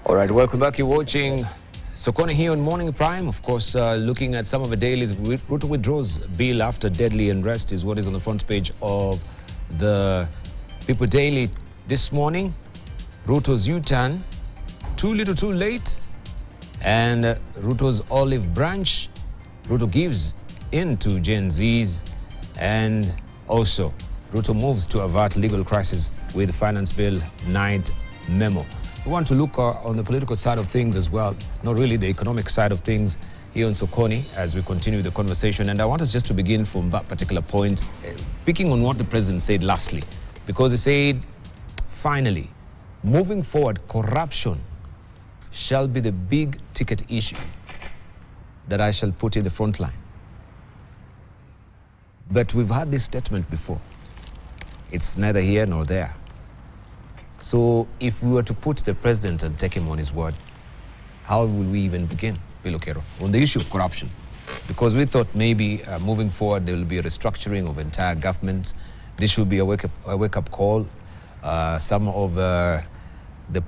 All right, welcome back. You're watching Sokoni here on Morning Prime. Of course, looking at some of the dailies. Ruto withdraws bill after deadly unrest is what is on the front page of the People Daily this morning. Ruto's U-turn, too little too late. And Ruto's olive branch. Ruto gives in to Gen Zs. And also, Ruto moves to avert legal crisis with Finance Bill night memo. We want to look on the political side of things as well, not really the economic side of things here on Sokoni as we continue the conversation. And I want us just to begin from that particular point, picking on what the president said lastly, because he said, finally, moving forward, corruption shall be the big ticket issue that I shall put in the front line. But we've had this statement before. It's neither here nor there. So if we were to put the president and take him on his word, how will we even begin, Bilokero, on the issue of corruption? Because we thought maybe moving forward there will be a restructuring of entire government. This should be a wake-up call. Some of the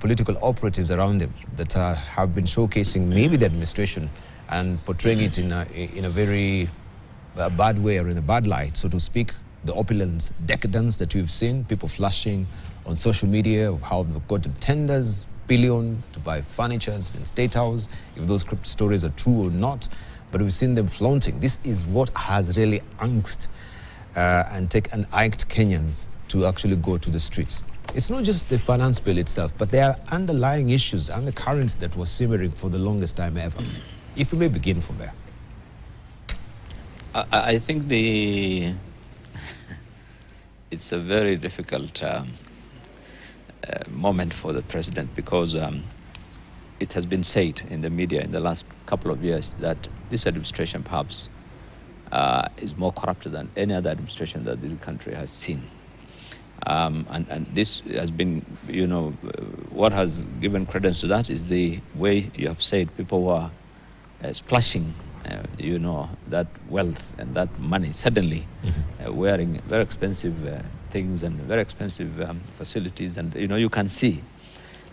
political operatives around him that have been showcasing maybe the administration and portraying it in a very bad way or in a bad light, so to speak. The opulence, decadence that we've seen, people flashing on social media of how they've got tenders, billion to buy furnitures in State House, if those crypto stories are true or not. But we've seen them flaunting. This is what has really angst and iked Kenyans to actually go to the streets. It's not just the finance bill itself, but there are underlying issues and the currents that were simmering for the longest time ever. If we may begin from there. I think it's a very difficult moment for the president, because it has been said in the media in the last couple of years that this administration perhaps is more corrupt than any other administration that this country has seen. And this has been, what has given credence to that is the way you have said people were splashing that wealth and that money suddenly, wearing very expensive things and very expensive facilities, and you can see,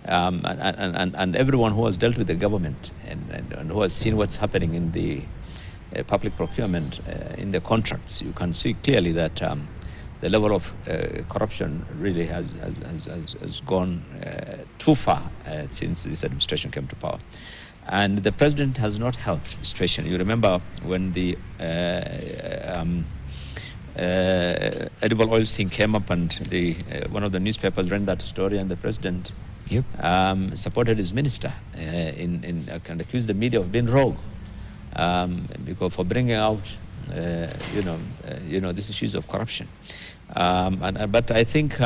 and everyone who has dealt with the government and who has seen what's happening in the public procurement, in the contracts, you can see clearly that the level of corruption really has gone too far since this administration came to power. And the president has not helped the situation. You remember when the edible oils thing came up, and one of the newspapers ran that story, and the president supported his minister and accused the media of being rogue, because for bringing out these issues of corruption. But I think.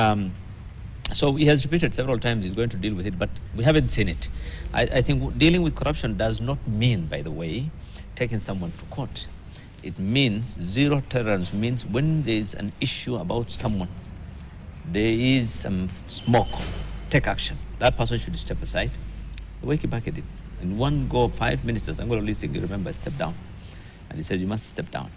So he has repeated several times he's going to deal with it, but we haven't seen it. I think dealing with corruption does not mean, by the way, taking someone to court. It means zero tolerance, means when there is an issue about someone, there is some smoke, take action. That person should step aside. The way Kibaki did. In one go, 5 ministers, Angolo Leasing, you remember, stepped down. And he says, you must step down.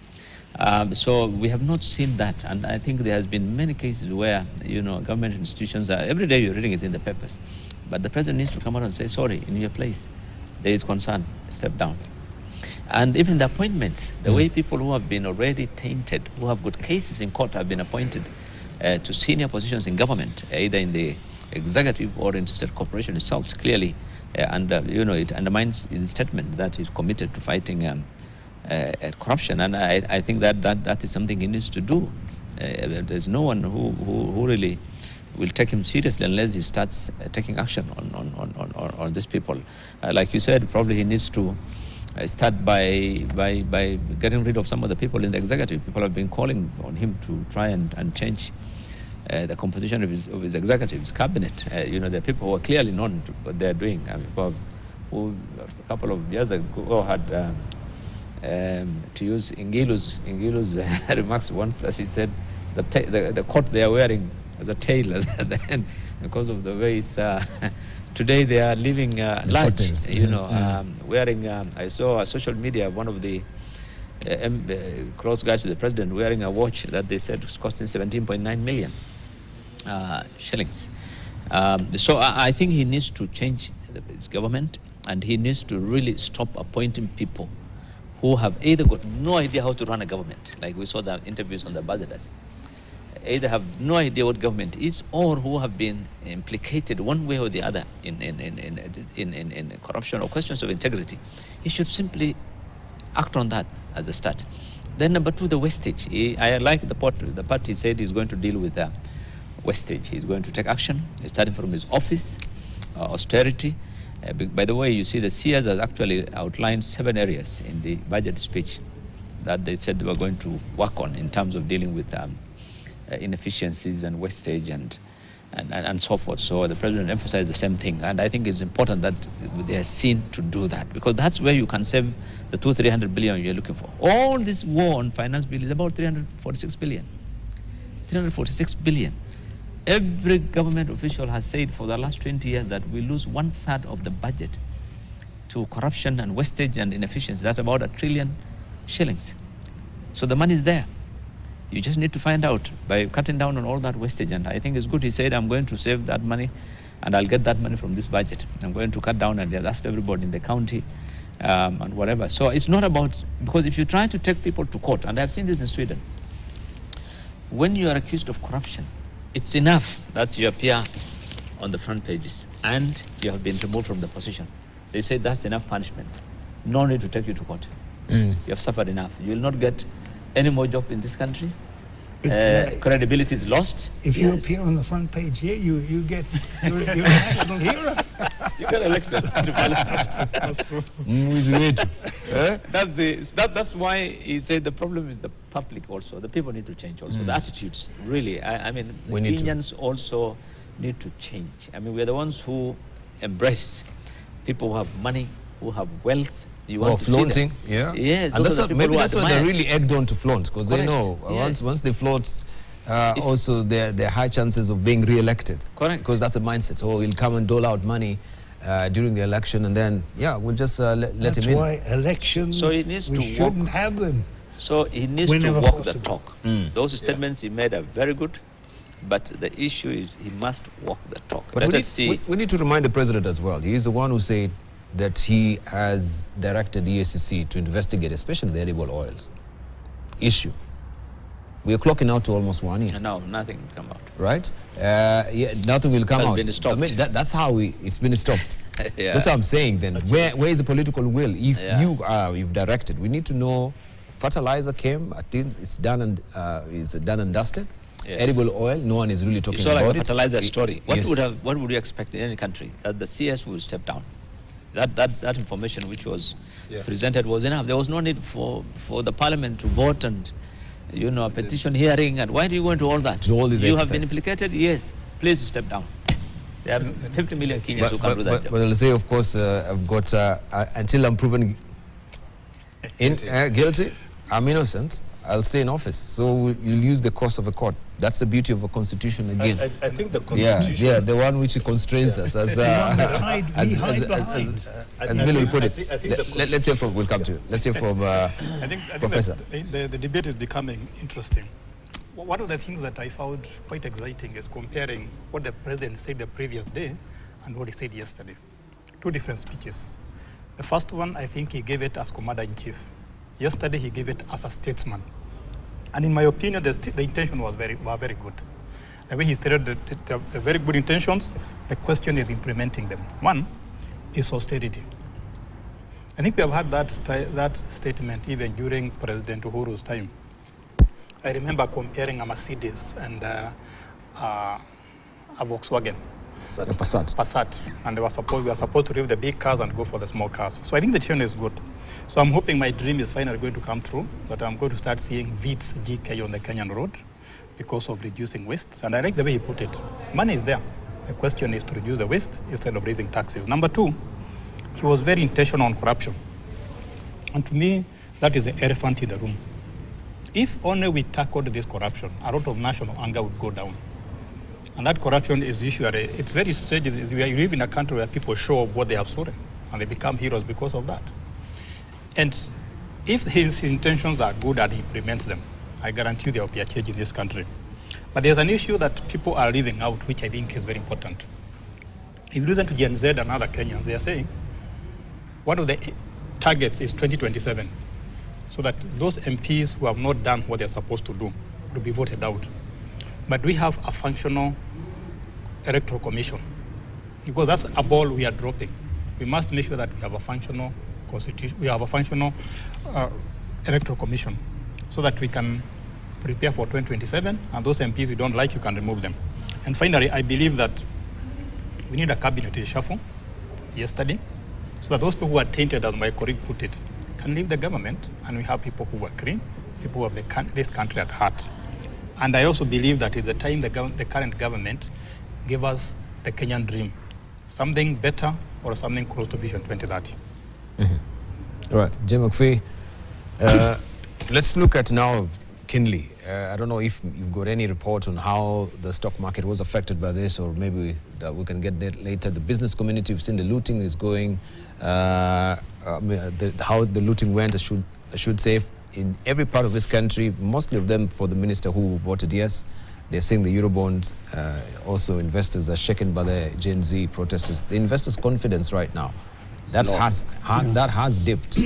So we have not seen that, and I think there has been many cases where government institutions are, every day you're reading it in the papers, but the president needs to come out and say, sorry, in your place there is concern, step down. And even the appointments, the way people who have been already tainted, who have got cases in court, have been appointed to senior positions in government, either in the executive or in state corporation itself, clearly, and it undermines his statement that he's committed to fighting corruption, and I think that is something he needs to do. There's no one who really will take him seriously unless he starts taking action on these people. Like you said, probably he needs to start by getting rid of some of the people in the executive. People have been calling on him to try and change the composition of his executive's cabinet. There are people who are clearly known to what they're doing. People who a couple of years ago had. To use Ingilu's remarks once, as he said, the coat they are wearing as a tail at the end, because of the way it's. Today they are living large, wearing. I saw on social media one of the close guys to the president wearing a watch that they said was costing 17.9 million shillings. So I think he needs to change his government, and he needs to really stop appointing people who have either got no idea how to run a government, like we saw the interviews on the ambassadors, either have no idea what government is, or who have been implicated one way or the other in corruption or questions of integrity. He should simply act on that as a start. Then number two, the wastage. I like the part he said he's going to deal with the wastage. He's going to take action, starting from his office, austerity. By the way, you see the CS has actually outlined 7 areas in the budget speech that they said they were going to work on in terms of dealing with inefficiencies and wastage and so forth. So the president emphasized the same thing, and I think it's important that they are seen to do that, because that's where you can save the 200-300 billion you're looking for. All this war on finance bill is about 346 billion. 346 billion. Every government official has said for the last 20 years that we lose 1/3 of the budget to corruption and wastage and inefficiency. That's about 1 trillion shillings. So the money is there. You just need to find out by cutting down on all that wastage. And I think it's good. He said, I'm going to save that money and I'll get that money from this budget. I'm going to cut down, and they'll ask everybody in the county and whatever. So it's not about, because if you try to take people to court, and I've seen this in Sweden, when you are accused of corruption, it's enough that you appear on the front pages and you have been removed from the position. They say that's enough punishment. No need to take you to court. You have suffered enough. You will not get any more job in this country. Credibility is lost. If you appear on the front page here, you're a national hero. You get elected. That's why he said the problem is the public also. The people need to change also. The attitudes, really. I mean, the Kenyans also need to change. I mean, we're the ones who embrace people who have money, who have wealth. You want to flaunting, see them. Yeah, and maybe that's why they're really egged on to flaunt, because they know once they flaunt, also there are high chances of being re-elected. Correct. Because that's a mindset. Oh, he'll come and dole out money during the election, and then we'll just let him in. That's why elections, so he needs we shouldn't have them. So he needs to walk the talk. Those statements he made are very good, but the issue is he must walk the talk. But we need to remind the president as well. He is the one who said that he has directed the EACC to investigate, especially the edible oils issue. We are clocking out to almost 1 year. No, nothing will come out. Right? Nothing will come out. Been stopped. I mean, that's how it's been stopped. That's what I'm saying then. Where is the political will? If you've directed, we need to know. Fertilizer came, I think it's done and dusted. Yes. Edible oil, no one is really talking about it. It's like a fertilizer story. What would you expect in any country? That the CS will step down. That information which was presented was enough. There was no need for the parliament to vote and a petition hearing. And why do you go into all that? You have been implicated. Yes, please step down. There are 50 million Kenyans who can do that. But I'll say, of course, I've got until I'm proven guilty, I'm innocent. I'll stay in office. So you'll use the course of a court. That's the beauty of a constitution again. I think the constitution... the one which constrains us as Billy put it. Let's hear from, we'll come to it. Let's hear from Professor. The debate is becoming interesting. One of the things that I found quite exciting is comparing what the president said the previous day and what he said yesterday. 2 different speeches. The first one, I think he gave it as commander-in-chief. Yesterday, he gave it as a statesman. And in my opinion, the intention was very good. The way he stated the very good intentions, the question is implementing them. One is austerity. I think we have had that statement even during President Uhuru's time. I remember comparing a Mercedes and a Volkswagen. A Passat. And we were supposed to leave the big cars and go for the small cars. So I think the tune is good. So I'm hoping my dream is finally going to come true, that I'm going to start seeing VITS GK on the Kenyan road because of reducing waste. And I like the way he put it. Money is there. The question is to reduce the waste instead of raising taxes. Number 2, he was very intentional on corruption. And to me, that is the elephant in the room. If only we tackled this corruption, a lot of national anger would go down. And that corruption is usually, it's very strange. We live in a country where people show off what they have stolen, and they become heroes because of that. And if his intentions are good and he implements them, I guarantee you there will be a change in this country. But there's an issue that people are leaving out, which I think is very important. If you listen to Gen Z and other Kenyans, they are saying one of the targets is 2027, so that those MPs who have not done what they're supposed to do will be voted out. But we have a functional electoral commission, because that's a ball we are dropping. We must make sure that we have a functional constitution, we have a functional electoral commission, so that we can prepare for 2027, and those MPs you don't like, you can remove them. And finally, I believe that we need a cabinet reshuffle yesterday, so that those people who are tainted, as my colleague put it, can leave the government, and we have people who are clean, people who have this country at heart. And I also believe that it's the time the current government give us the Kenyan dream, something better or something close to Vision 2030. All right, Jim McPhee, let's look at now Kinley. I don't know if you've got any report on how the stock market was affected by this, or maybe that we can get that later. The business community, we've seen the looting is going, how the looting went, I should say, in every part of this country, mostly of them for the minister who voted yes. They're seeing the Eurobond. Also, investors are shaken by the Gen Z protesters. The investors' confidence right now, that has dipped.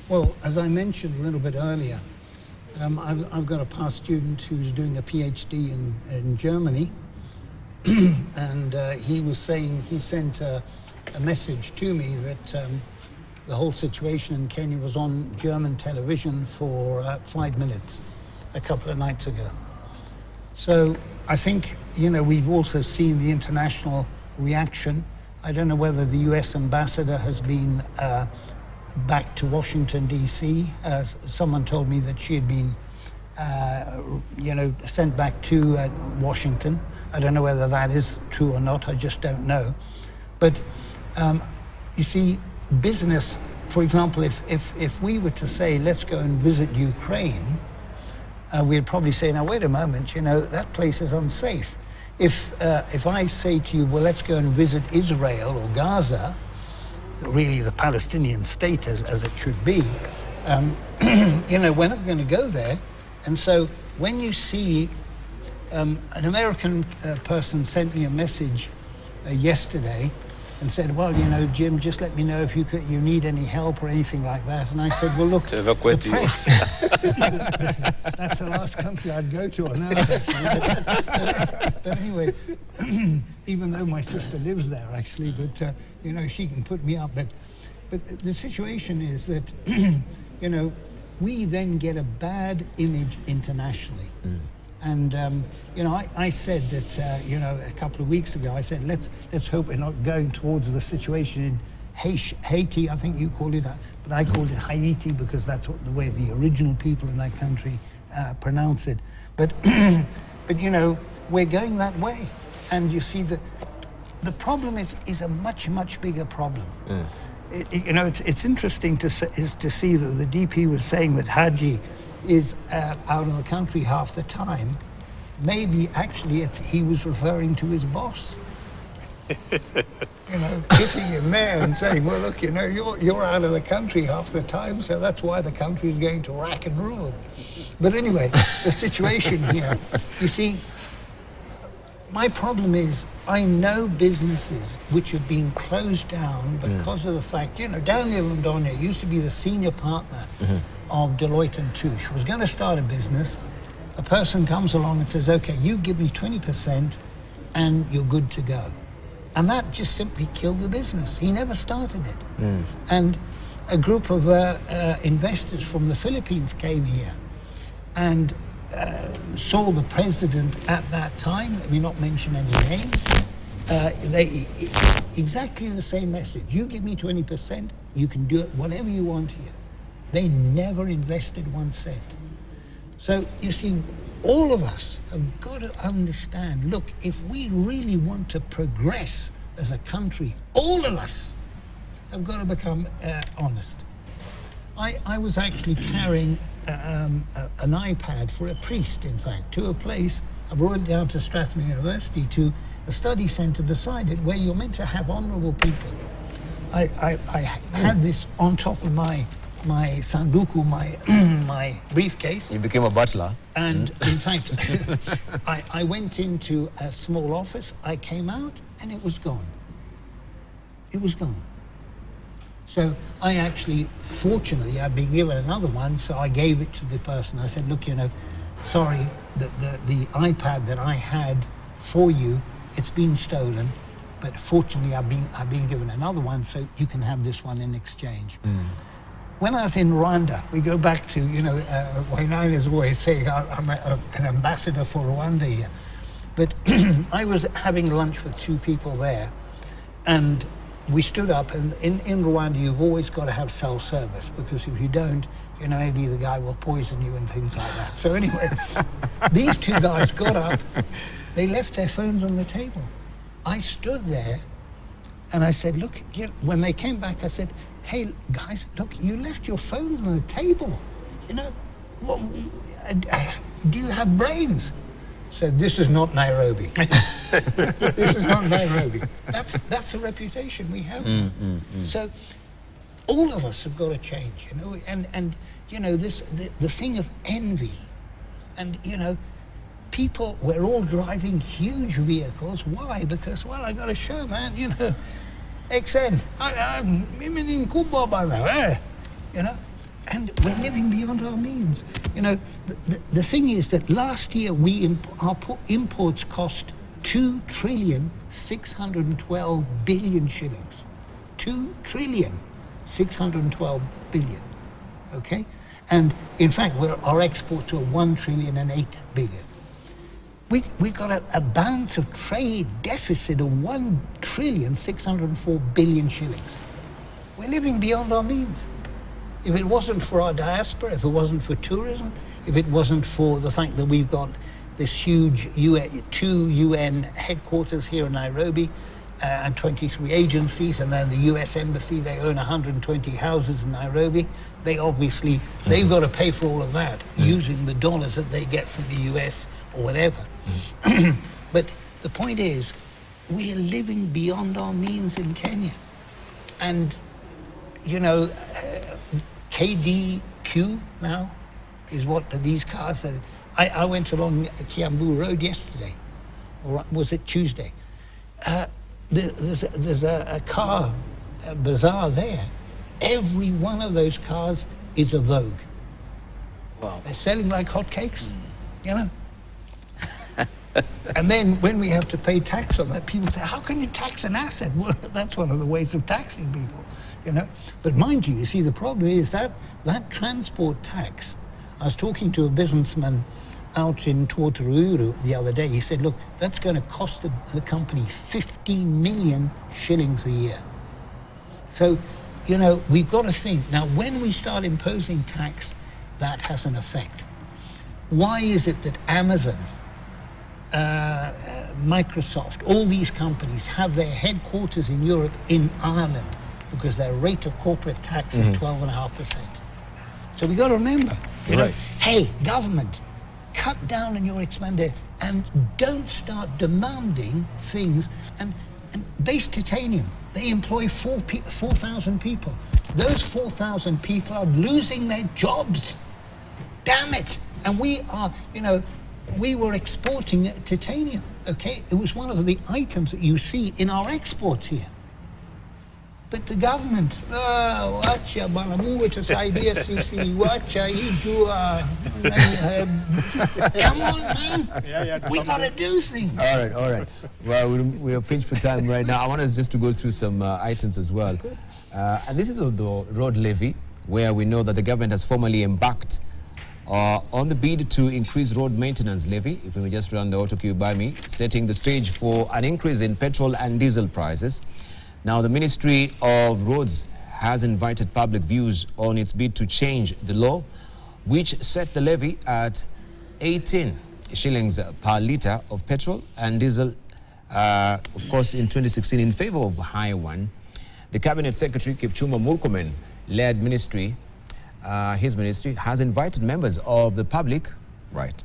Well, as I mentioned a little bit earlier, I've got a past student who's doing a PhD in Germany, and he was saying he sent a message to me that the whole situation in Kenya was on German television for 5 minutes a couple of nights ago. So I think, we've also seen the international reaction. I don't know whether the US ambassador has been back to Washington, D.C. Someone told me that she had been, sent back to Washington. I don't know whether that is true or not. I just don't know. But you see, business, for example, if we were to say, let's go and visit Ukraine, we'd probably say, now wait a moment, that place is unsafe. If I say to you, well, let's go and visit Israel or Gaza, really the Palestinian state as it should be, we're not going to go there. And so when you see an American person sent me a message yesterday and said, well, Jim, just let me know if you need any help or anything like that. And I said, well, look, the press, that's the last country I'd go to on earth, actually. But anyway, even though my sister lives there, actually, but, she can put me up. But the situation is that, we then get a bad image internationally. And I said that a couple of weeks ago, I said let's hope we're not going towards the situation in Haiti. I think you called it that, but I called it Haiti because that's the way the original people in that country pronounce it. But we're going that way, and you see the problem is a much bigger problem. It's interesting to see that the DP was saying that Haji is out of the country half the time. Maybe actually he was referring to his boss. Kissing him there and saying, well, look, you're out of the country half the time, so that's why the country is going to rack and rule. But anyway, the situation here, you see, my problem is I know businesses which have been closed down because of the fact, Daniel Ndonia used to be the senior partner of Deloitte & Touche, was going to start a business. A person comes along and says, okay, you give me 20% and you're good to go. And that just simply killed the business. He never started it. And a group of investors from the Philippines came here and saw the president at that time, let me not mention any names, exactly the same message. You give me 20%, you can do it whatever you want here. They never invested 1 cent. So you see, all of us have got to understand, look, if we really want to progress as a country, all of us have got to become honest. I was actually carrying an iPad for a priest, in fact, to a place, I brought it down to Stratham University, to a study centre beside it where you're meant to have honourable people. I had this on top of my sanduku, my briefcase. You became a butler. And in fact, I went into a small office, I came out, and it was gone. It was gone. So I actually, fortunately, I've been given another one, so I gave it to the person. I said, look, you know, sorry, the iPad that I had for you, it's been stolen, but fortunately I've been given another one, so you can have this one in exchange. When I was in Rwanda, we go back to, you know, Wainaina is always saying I'm an ambassador for Rwanda here. But I was having lunch with two people there, and we stood up, and in Rwanda you've always got to have self-service, because if you don't, you know, maybe the guy will poison you and things like that. So anyway, these two guys got up, they left their phones on the table. I stood there and I said, look, you know, when they came back, I said, hey guys, look, you left your phones on the table. You know, what, do you have brains? So this is not Nairobi. This is not Nairobi. That's the reputation we have. So all of us have got to change, you know, and you know, the thing of envy, and you know, people, we're all driving huge vehicles. Why? Because, well, I got to show, man, you know, XN, I'm in Kuba now, you know, and we're living beyond our means. You know, the thing is that last year our imports cost 2,612 billion shillings. 2,612 billion, okay? And in fact, our exports are 1,008 billion. We got a balance of trade deficit of 1,604 billion shillings. We're living beyond our means. If it wasn't for our diaspora, if it wasn't for tourism, if it wasn't for the fact that we've got this huge two UN headquarters here in Nairobi and 23 agencies, and then the US Embassy, they own 120 houses in Nairobi. They obviously, they've got to pay for all of that using the dollars that they get from the US or whatever. But the point is, we're living beyond our means in Kenya. And, you know, KDQ now is what these cars are. I went along Kiambu Road yesterday, or was it Tuesday? There's a car bazaar there. Every one of those cars is a Vogue. Wow. They're selling like hotcakes, you know? And then when we have to pay tax on that, people say, how can you tax an asset? Well, that's one of the ways of taxing people, you know? But mind you, see, the problem is that transport tax, I was talking to a businessman out in Tuataruru the other day. He said, look, that's going to cost the company 15 million shillings a year. So, you know, we've got to think. Now, when we start imposing tax, that has an effect. Why is it that Amazon, Microsoft, all these companies have their headquarters in Europe in Ireland? Because their rate of corporate tax is 12.5%. So we got to remember, you know, hey, government, cut down on your expenditure and don't start demanding things. And Base Titanium, they employ 4,000 people. Those 4,000 people are losing their jobs. Damn it. And we are, you know, we were exporting titanium, okay? It was one of the items that you see in our exports here. But the government, wacha bana Mungu tusaidie sisi, wacha ijua. Come on, man. We gotta do things. All right. Well, we are pinched for time right now. I want us just to go through some items as well. And this is the road levy, where we know that the government has formally embarked on the bid to increase road maintenance levy, if we may just run the auto cue by me, setting the stage for an increase in petrol and diesel prices. Now, the Ministry of Roads has invited public views on its bid to change the law, which set the levy at 18 shillings per litre of petrol and diesel, of course, in 2016, in favor of a higher one. The Cabinet Secretary, Kipchumba Murkomen, led ministry, his ministry, has invited members of the public, right?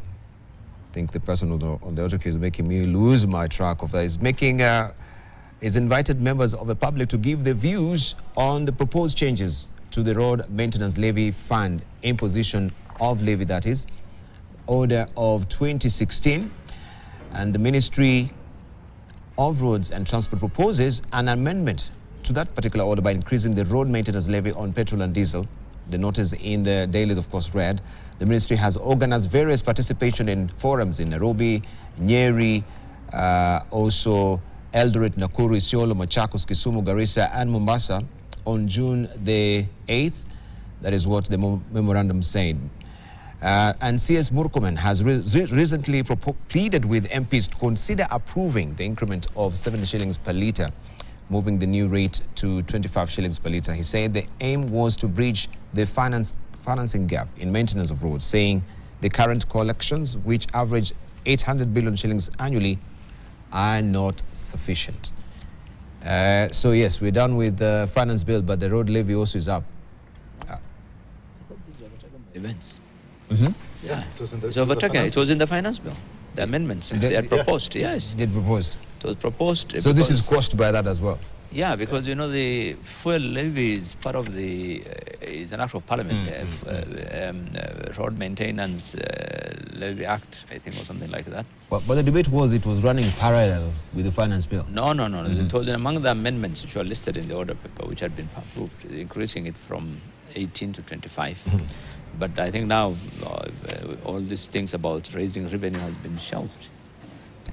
I think the person on the auto cue is making me lose my track of that. Is invited members of the public to give their views on the proposed changes to the road maintenance levy fund, imposition of levy, that is, order of 2016. And the Ministry of Roads and Transport proposes an amendment to that particular order by increasing the road maintenance levy on petrol and diesel. The notice in the dailies, of course, read, the ministry has organized various participation in forums in Nairobi, Nyeri, also Eldoret, Nakuru, Isiolo, Machakos, Kisumu, Garissa, and Mombasa on June the 8th. That is what the memorandum said. And CS Murkomen has recently pleaded with MPs to consider approving the increment of 70 shillings per litre, moving the new rate to 25 shillings per litre. He said the aim was to bridge the financing gap in maintenance of roads, saying the current collections, which average 800 billion shillings annually, are not sufficient. So yes, we're done with the finance bill, but the road levy also is up. Events. Yeah, it was in the, So it was in the finance bill. The amendments they had proposed. Yes, They proposed. it was proposed. So this is quashed by that as well. Yeah, because you know the fuel levy is part of the is an act of parliament, road maintenance levy act, I think, or something like that. But the debate was it was running parallel with the finance bill. No. It was among the amendments which were listed in the order paper, which had been approved, increasing it from 18 to 25. But I think now all these things about raising revenue has been shelved.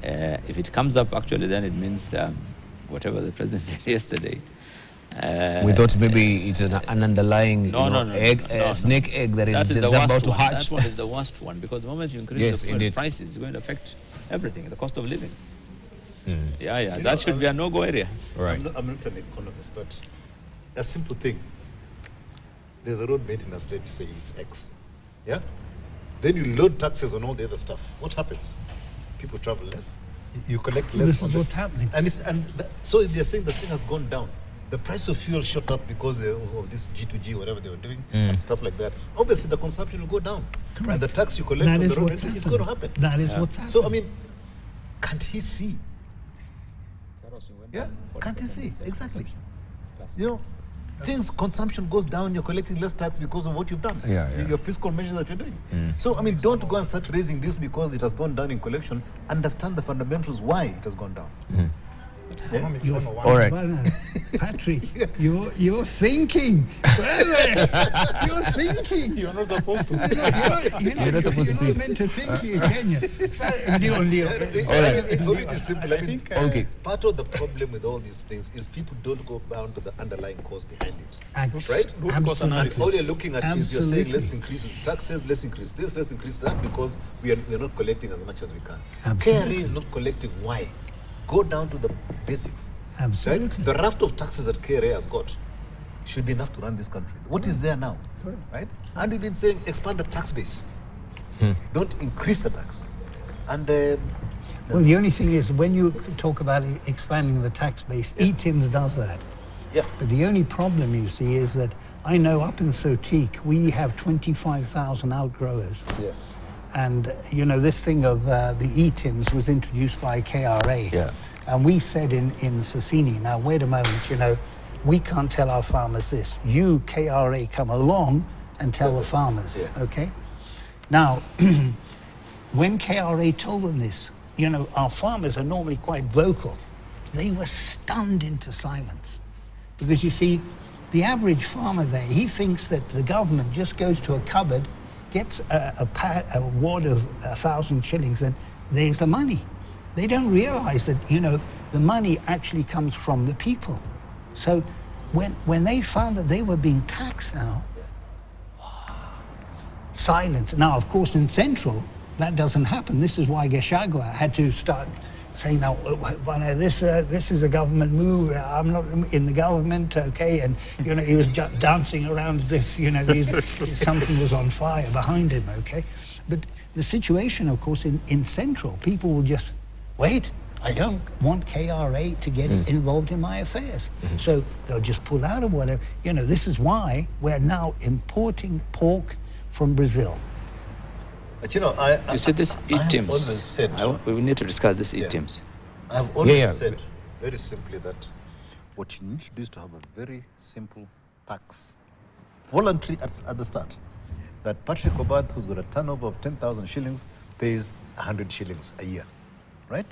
If it comes up, actually, then it means whatever the president said yesterday. We thought maybe it's an underlying snake egg that is just about to hatch. That one is the worst one, because the moment you increase the fuel prices, it's going to affect everything, the cost of living. That should be a no-go area. Right. I'm not an economist, but a simple thing. There's a road maintenance levy, say it's X. Yeah? Then you load taxes on all the other stuff. What happens? People travel less. You collect less. This is what's happening. So they're saying the thing has gone down. The price of fuel shot up because of this G2G, whatever they were doing, and stuff like that. Obviously, the consumption will go down. Correct. And the tax you collect on the road is going to happen. That is what's happening. So, I mean, can't he see? Yeah, can't he see? Exactly. You know, consumption goes down, you're collecting less tax because of what you've done. Your fiscal measures that you're doing. So, I mean, don't go and start raising this because it has gone down in collection. Understand the fundamentals why it has gone down. All right. Patrick, you're thinking. You're thinking. You're not supposed to. You're not supposed to think. You're not meant to think here, can you? I think Okay. part of the problem with all these things is people don't go down to the underlying cause behind it. Right? And all you're looking at is you're saying let's increase taxes, let's increase this, let's increase that, because we are not collecting as much as we can. KRA is not collecting. Why? Go down to the basics. Absolutely. Right? The raft of taxes that KRA has got should be enough to run this country. What is there now? Correct. Right? And we've been saying expand the tax base. Don't increase the tax. And well, the only thing is, when you talk about expanding the tax base, ETIMS does that. Yeah. But the only problem you see is that I know up in Sotique we have 25,000 outgrowers. Yeah. And, you know, this thing of the ETIMS was introduced by KRA. Yeah. And we said in Sasini, now, wait a moment, you know, we can't tell our farmers this. You, KRA, come along and tell the farmers, okay? Now, when KRA told them this, you know, our farmers are normally quite vocal. They were stunned into silence. Because, you see, the average farmer there, he thinks that the government just goes to a cupboard, gets a wad of 1,000 shillings, and there's the money. They don't realize that, you know, the money actually comes from the people. So when they found that they were being taxed now, silence. Now, of course, in Central, that doesn't happen. This is why Gachagua had to start saying, now, this is a government move. I'm not in the government, okay? And, you know, he was dancing around as if, you know, something was on fire behind him, okay? But the situation, of course, in Central, people will just, wait, I don't want KRA to get involved in my affairs. So they'll just pull out of whatever. You know, this is why we're now importing pork from Brazil. But, you know, You said this ETIMS. always said, we need to discuss this ETIMS. I've always said very simply that what you need to do is to have a very simple tax, voluntary at the start. That Patrick Obath, who's got a turnover of 10,000 shillings, pays 100 shillings a year, right?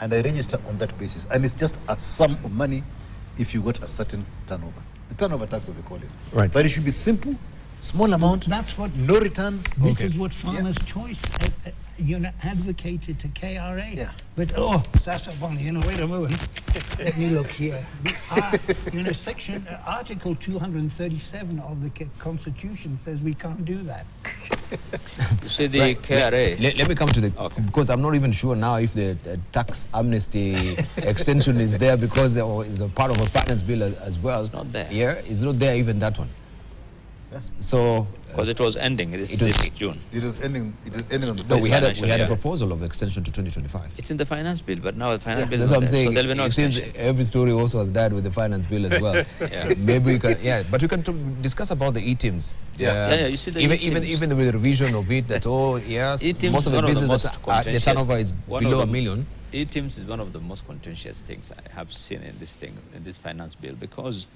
And I register on that basis. And it's just a sum of money if you got a certain turnover. The turnover tax, as they call it. Right. But it should be simple, small amount, That's what no returns. This is what Farmers' Choice advocated to KRA. Yeah. But Sasa Bond, wait a moment. Let me look here. Article 237 of the Constitution says we can't do that. You see, the KRA. Let me come to the because I'm not even sure now if the tax amnesty extension is there because it's a part of a finance bill as well. It's not there. Yeah, it's not there, even that one. Yes. So Because it was ending this June. It was ending on the no, we had financial a proposal of extension to 2025. It's in the finance bill, but now the finance bill That's is what not I'm there, saying. so there'll be no It seems extension. every story also has died with the finance bill as well. Maybe we can, but we can discuss about the e-teams. Yeah, you see the even e-teams. with the revision of it, that E-teams most of the is one of the business most the contentious- turnover is one of below the- $1 million. E-teams is one of the most contentious things I have seen in this this finance bill, because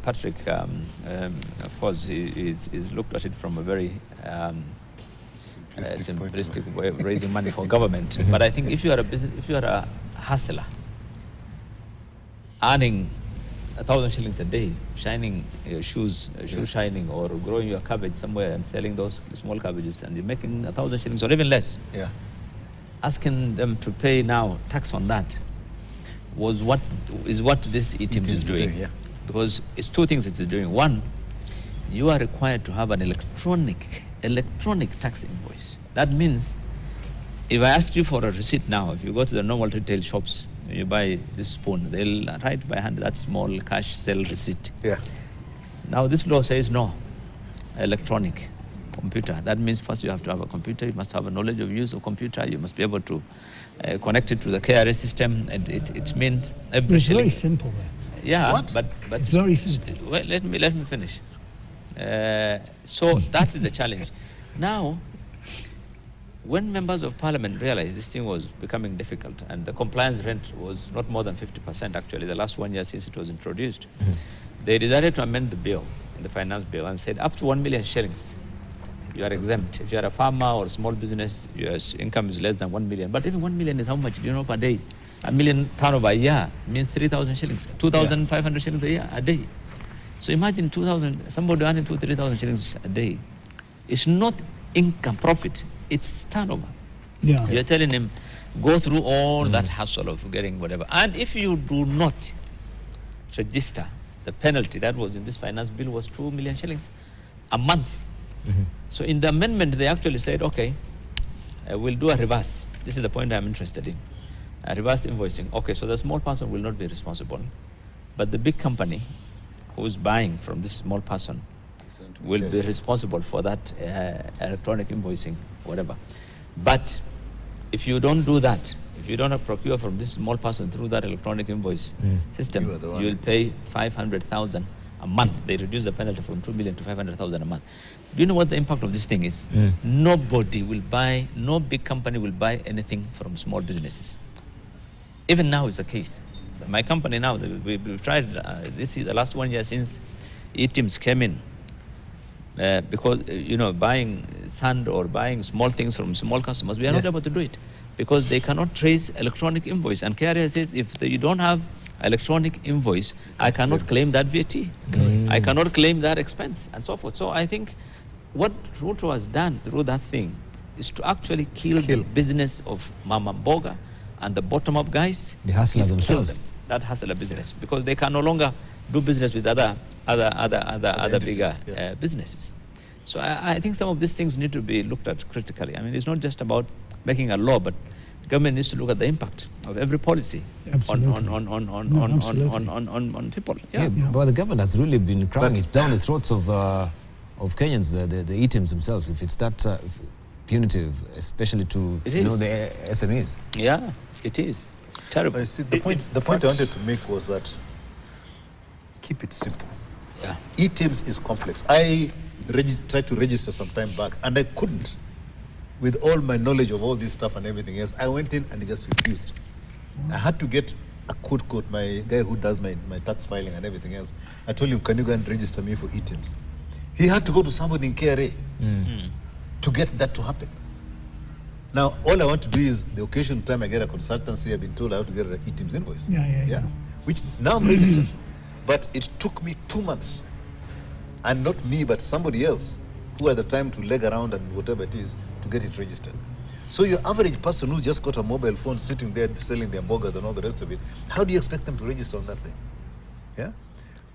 Patrick, of course, he's looked at it from a very simplistic way of raising money for government. But I think if you are a hustler, earning 1,000 shillings a day, shining your shoes shining, or growing your cabbage somewhere and selling those small cabbages, and you're making 1,000 shillings or even less, asking them to pay now tax on that is what this e-teams is doing. Because it's two things it is doing. One, you are required to have an electronic tax invoice. That means if I ask you for a receipt now, if you go to the normal retail shops, you buy this spoon, they'll write by hand that small cash sell receipt. Now this law says no, electronic computer. That means first you have to have a computer, you must have a knowledge of use of computer, you must be able to connect it to the KRA system, and it means every It's shilling. very simple there. Yeah, What? but It's very simple. well, let me finish. So that is the challenge. Now, when members of parliament realized this thing was becoming difficult, and the compliance rate was not more than 50% actually, the last 1 year since it was introduced, they decided to amend the bill, in the finance bill, and said up to 1 million shillings, you are exempt. If you are a farmer or a small business, your income is less than 1 million. But even 1 million is how much, per day? 1 million turnover a year means 3,000 shillings, 2,500 shillings a day. So imagine 2,000, somebody earning 2,000 to 3,000 shillings a day. It's not income, profit, it's turnover. Yeah. You're telling him, go through all that hassle of getting whatever. And if you do not register, the penalty that was in this finance bill was 2 million shillings a month. So in the amendment, they actually said, okay, we'll do a reverse. This is the point I'm interested in. A reverse invoicing. Okay, so the small person will not be responsible, but the big company who's buying from this small person will be responsible for that electronic invoicing, whatever. But if you don't do that, if you don't procure from this small person through that electronic invoice system, you will pay 500,000 a month. They reduce the penalty from 2 million to 500,000 a month. Do you know what the impact of this thing is? Nobody will buy, no big company will buy anything from small businesses. Even now it's the case. My company now, we've tried, this is the last 1 year since e-teams came in. Because, buying sand or buying small things from small customers, we are not able to do it because they cannot trace electronic invoice. And KRA says if you don't have electronic invoice, I cannot claim that VAT. I cannot claim that expense and so forth. So I think what Ruto has done through that thing is to actually kill the business of Mama Mboga and the bottom-up guys. The hustlers He's killed themselves. them, that hustler business, because they can no longer do business with other bigger businesses. So I think some of these things need to be looked at critically. I mean, it's not just about making a law, but government needs to look at the impact of every policy on people. But the government has really been cramming it down the throats of Kenyans, the e-teams themselves. If it's that punitive, especially to the SMEs. Yeah, it is. It's terrible. I see, the point I wanted to make was that keep it simple. Yeah. E-teams is complex. I tried to register some time back and I couldn't. With all my knowledge of all this stuff and everything else, I went in and he just refused. I had to get a code, my guy who does my tax filing and everything else. I told him, can you go and register me for e-teams? He had to go to somebody in KRA to get that to happen. Now, all I want to do is the occasional time I get a consultancy, I've been told I have to get an e-Teams invoice. Yeah. Which now I'm registered. But it took me 2 months. And not me, but somebody else who had the time to leg around and whatever it is to get it registered. So your average person who just got a mobile phone sitting there selling their burgers and all the rest of it, how do you expect them to register on that thing? Yeah?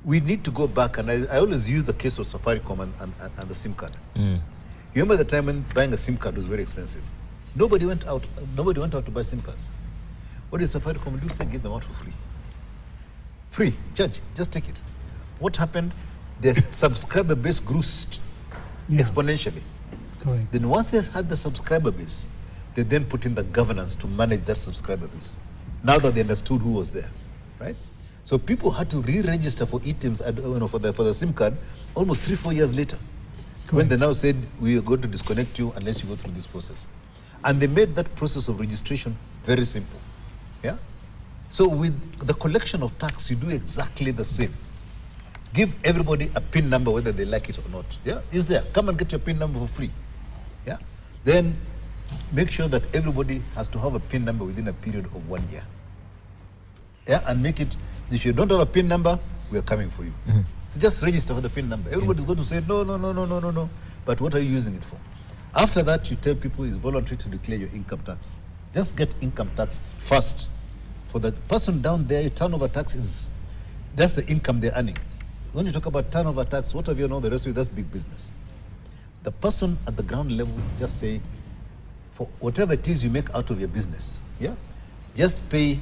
We need to go back, and I always use the case of Safaricom and the SIM card. You remember the time when buying a SIM card was very expensive? Nobody went out to buy SIM cards. What did Safaricom do? Say give them out for free. Free, charge, just take it. What happened? Their subscriber base grew exponentially. Correct. Then once they had the subscriber base, they then put in the governance to manage that subscriber base. Now that they understood who was there, right? So people had to re-register for e-Teams for the SIM card almost 3-4 years later. Correct. When they now said, we are going to disconnect you unless you go through this process. And they made that process of registration very simple. Yeah? So with the collection of tax, you do exactly the same. Give everybody a PIN number whether they like it or not. Yeah? It's there. Come and get your PIN number for free. Yeah? Then make sure that everybody has to have a PIN number within a period of 1 year. Yeah? And make it, if you don't have a PIN number, we are coming for you. So just register for the PIN number. Everybody's going to say, no. But what are you using it for? After that, you tell people it's voluntary to declare your income tax. Just get income tax first. For the person down there, your turnover tax is, that's the income they're earning. When you talk about turnover tax, what have you know, the rest of it, that's big business. The person at the ground level just say, for whatever it is you make out of your business, yeah, just pay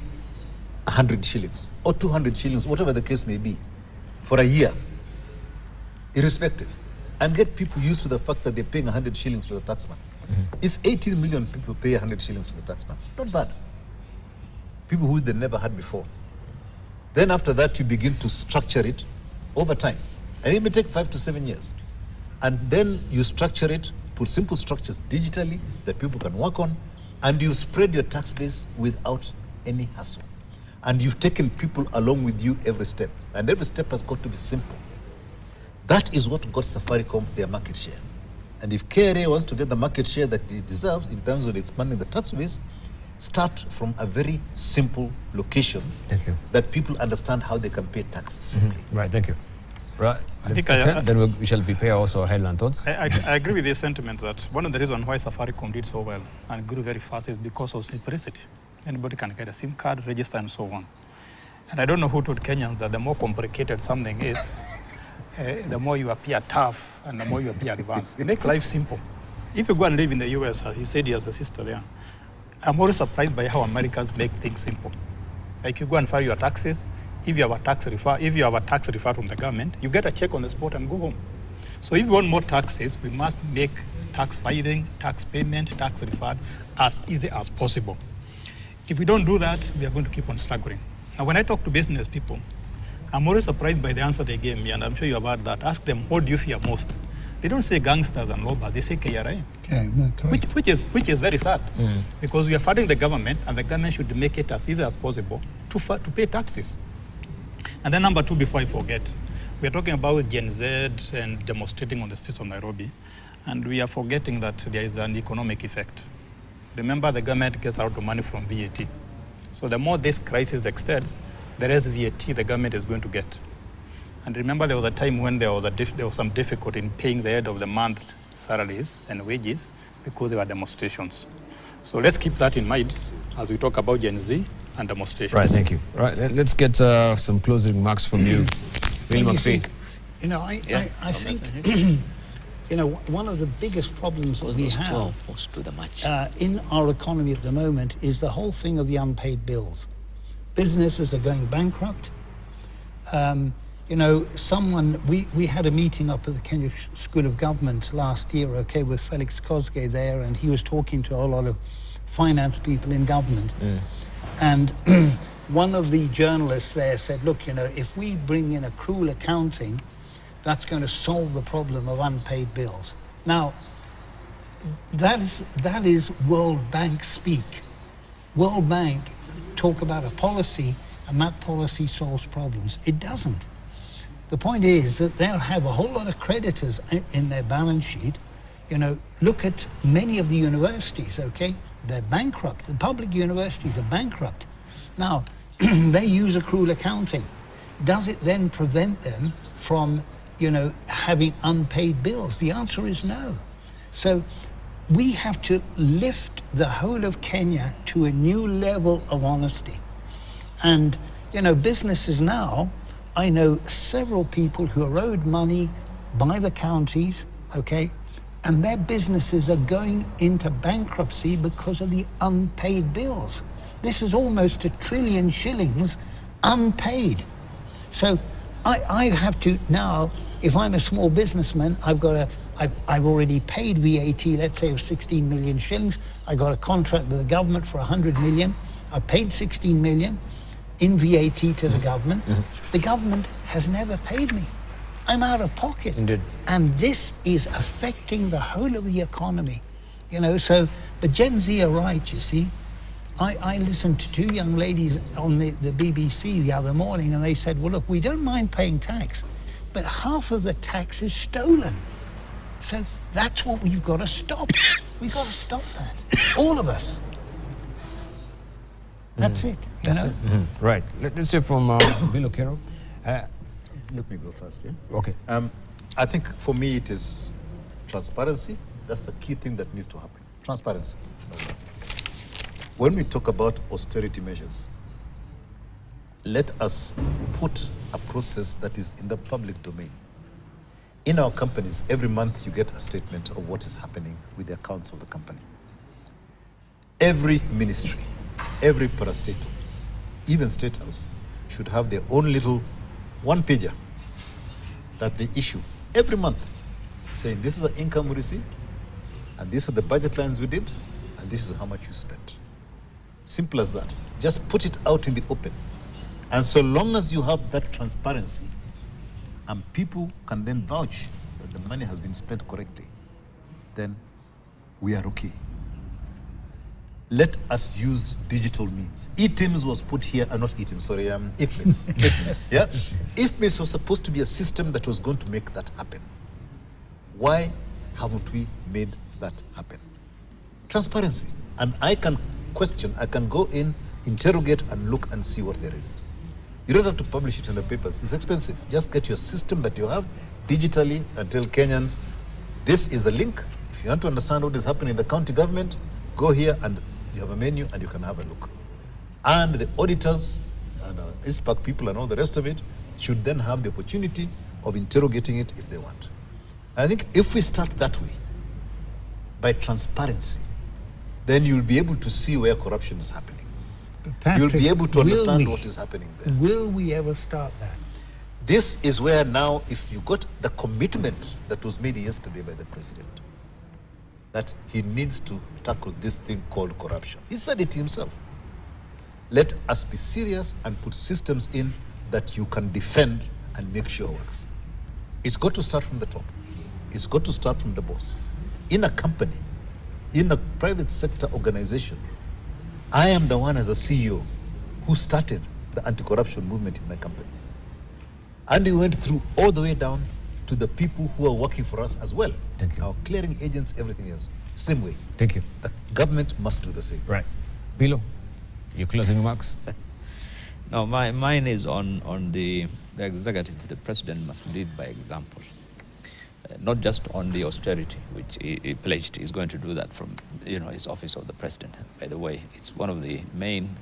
100 shillings or 200 shillings, whatever the case may be, for a year, irrespective. And get people used to the fact that they're paying 100 shillings to the taxman. If 18 million people pay 100 shillings for the taxman, not bad. People who they never had before. Then after that, you begin to structure it over time. And it may take 5 to 7 years. And then you structure it, put simple structures digitally that people can work on, and you spread your tax base without any hassle. And you've taken people along with you every step. And every step has got to be simple. That is what got Safaricom their market share. And if KRA wants to get the market share that it deserves in terms of expanding the tax base, start from a very simple location that people understand how they can pay tax simply. Right, thank you. Right, I think then we shall prepare also headline thoughts. I agree with this sentiment that one of the reasons why Safaricom did so well and grew very fast is because of simplicity. Anybody can get a SIM card, register, and so on. And I don't know who told Kenyans that the more complicated something is, the more you appear tough and the more you appear advanced. Make life simple. If you go and live in the US, as he said he has a sister there, I'm always surprised by how Americans make things simple. Like you go and file your taxes, if you have a tax refund from the government, you get a check on the spot and go home. So if you want more taxes, we must make tax filing, tax payment, tax refund as easy as possible. If we don't do that, we are going to keep on struggling. Now, when I talk to business people, I'm always surprised by the answer they gave me, and I'm sure you have heard that. Ask them, what do you fear most? They don't say gangsters and robbers, they say KRA. Okay, no, which is very sad, because we are funding the government, and the government should make it as easy as possible to pay taxes. And then number two, before I forget, we are talking about Gen Z and demonstrating on the streets of Nairobi, and we are forgetting that there is an economic effect. Remember, the government gets a lot of money from VAT. So the more this crisis extends, the less VAT the government is going to get. And remember, there was a time when there was some difficulty in paying the end of the month salaries and wages because there were demonstrations. So let's keep that in mind as we talk about Gen Z and demonstrations. Right, thank you. Right, let's get some closing remarks from you. Will McPhee. You know, I think, you know, one of the biggest problems that we have in our economy at the moment is the whole thing of the unpaid bills. Businesses are going bankrupt. You know, we had a meeting up at the Kenya School of Government last year, okay, with Felix Kosgei there, and he was talking to a lot of finance people in government. And one of the journalists there said, look, you know, if we bring in accrual accounting, that's going to solve the problem of unpaid bills. Now, that is World Bank speak. World Bank talk about a policy, and that policy solves problems. It doesn't. The point is that they'll have a whole lot of creditors in their balance sheet. You know, look at many of the universities, okay? They're bankrupt. The public universities are bankrupt. Now, they use accrual accounting. Does it then prevent them from, having unpaid bills? The answer is no. So we have to lift the whole of Kenya to a new level of honesty. And, businesses now, I know several people who are owed money by the counties, okay, and their businesses are going into bankruptcy because of the unpaid bills. This is almost 1 trillion shillings unpaid. So I have to now, if I'm a small businessman, I've already paid VAT, let's say of 16 million shillings. I got a contract with the government for 100 million. I paid 16 million in VAT to the government. The government has never paid me. I'm out of pocket. Indeed. And this is affecting the whole of the economy. But Gen Z are right, you see. I listened to 2 young ladies on the BBC the other morning, and they said, well, look, we don't mind paying tax, but half of the tax is stolen. So that's what we've got to stop. We've got to stop that. All of us. That's it, Right. Let's hear from Bill Okero. Let me go first, yeah? Okay. I think for me it is transparency. That's the key thing that needs to happen. Transparency. When we talk about austerity measures, let us put a process that is in the public domain. In our companies, every month you get a statement of what is happening with the accounts of the company. Every ministry, every parastatal, even State House, should have their own little one-pager that they issue every month, saying this is the income we received, and these are the budget lines we did, and this is how much you spent. Simple as that. Just put it out in the open. And so long as you have that transparency, and people can then vouch that the money has been spent correctly, then we are okay. Let us use digital means. eTIMS was put here, not eTIMS, sorry, IFMIS. IFMIS, yeah? IFMIS was supposed to be a system that was going to make that happen. Why haven't we made that happen? Transparency. And I can question, I can go in, interrogate, and look and see what there is. You don't have to publish it in the papers. It's expensive. Just get your system that you have digitally and tell Kenyans, this is the link. If you want to understand what is happening in the county government, go here and you have a menu and you can have a look. And the auditors and ISPAC people and all the rest of it should then have the opportunity of interrogating it if they want. I think if we start that way, by transparency, then you'll be able to see where corruption is happening. Patrick, you'll be able to understand what is happening there. Will we ever start that? This is where now, if you got the commitment that was made yesterday by the president, that he needs to tackle this thing called corruption. He said it himself. Let us be serious and put systems in that you can defend and make sure works. It's got to start from the top. It's got to start from the boss. In a company, in a private sector organization, I am the one as a CEO who started the anti-corruption movement in my company. And we went through all the way down to the people who are working for us as well. Thank you. Our clearing agents, everything else. Same way. Thank you. The government must do the same. Right. Bilo, your closing remarks? No, mine is on the executive. The president must lead by example. Not just on the austerity, which he pledged he's going to do that from his office of the president. By the way, it's one of the main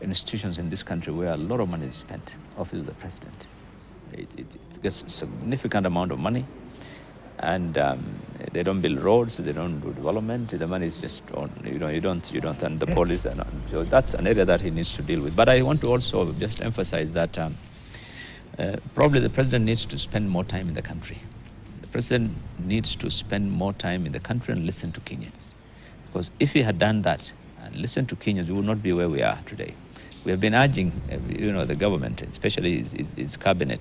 institutions in this country where a lot of money is spent, office of the president. It gets a significant amount of money, and they don't build roads, they don't do development. The money is just on, you don't, and the police are not. So that's an area that he needs to deal with. But I want to also just emphasize that probably the president needs to spend more time in the country. The president needs to spend more time in the country and listen to Kenyans. Because if he had done that and listened to Kenyans, we would not be where we are today. We have been urging, the government, especially his cabinet,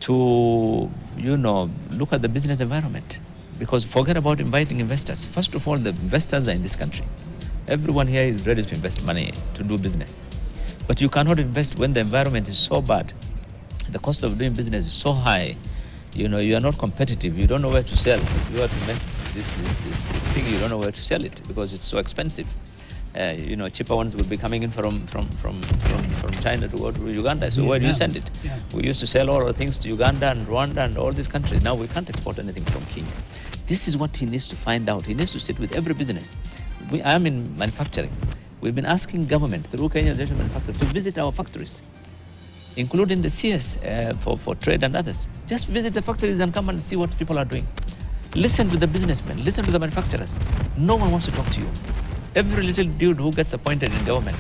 to, look at the business environment. Because forget about inviting investors. First of all, the investors are in this country. Everyone here is ready to invest money to do business. But you cannot invest when the environment is so bad. The cost of doing business is so high. You are not competitive. You don't know where to sell. If you are to make thing, you don't know where to sell it because it's so expensive. You know, cheaper ones will be coming in from China to go to Uganda. So where do you send it? Yeah. We used to sell all our things to Uganda and Rwanda and all these countries. Now we can't export anything from Kenya. This is what he needs to find out. He needs to sit with every business. I am in manufacturing. We've been asking government through Kenya Association of Manufacturers to visit our factories, including the CS for trade and others. Just visit the factories and come and see what people are doing. Listen to the businessmen, listen to the manufacturers. No one wants to talk to you. Every little dude who gets appointed in government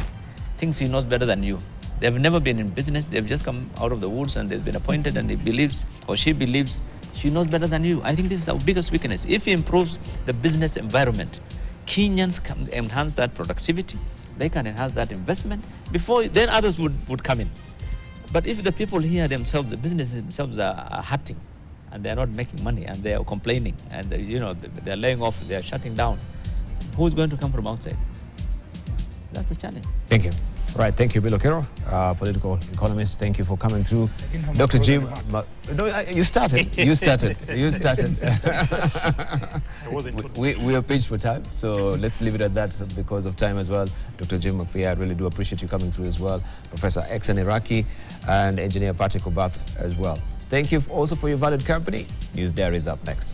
thinks he knows better than you. They've never been in business. They've just come out of the woods and they've been appointed and he believes or she believes she knows better than you. I think this is our biggest weakness. If he improves the business environment, Kenyans can enhance that productivity. They can enhance that investment. Then others would come in. But if the people here themselves, the businesses themselves are hurting and they're not making money and they are complaining and they're laying off, they're shutting down, who's going to come from outside? That's the challenge. Thank you. All right, thank you, Bill Okero, political economist. Thank you for coming through. Dr. Jim, you started. You started. We are pinched for time, so let's leave it at that because of time as well. Dr. Jim McPhee, I really do appreciate you coming through as well. Professor Exen Iraqi and Engineer Patrick Obath as well. Thank you also for your valued company. News Diary is up next.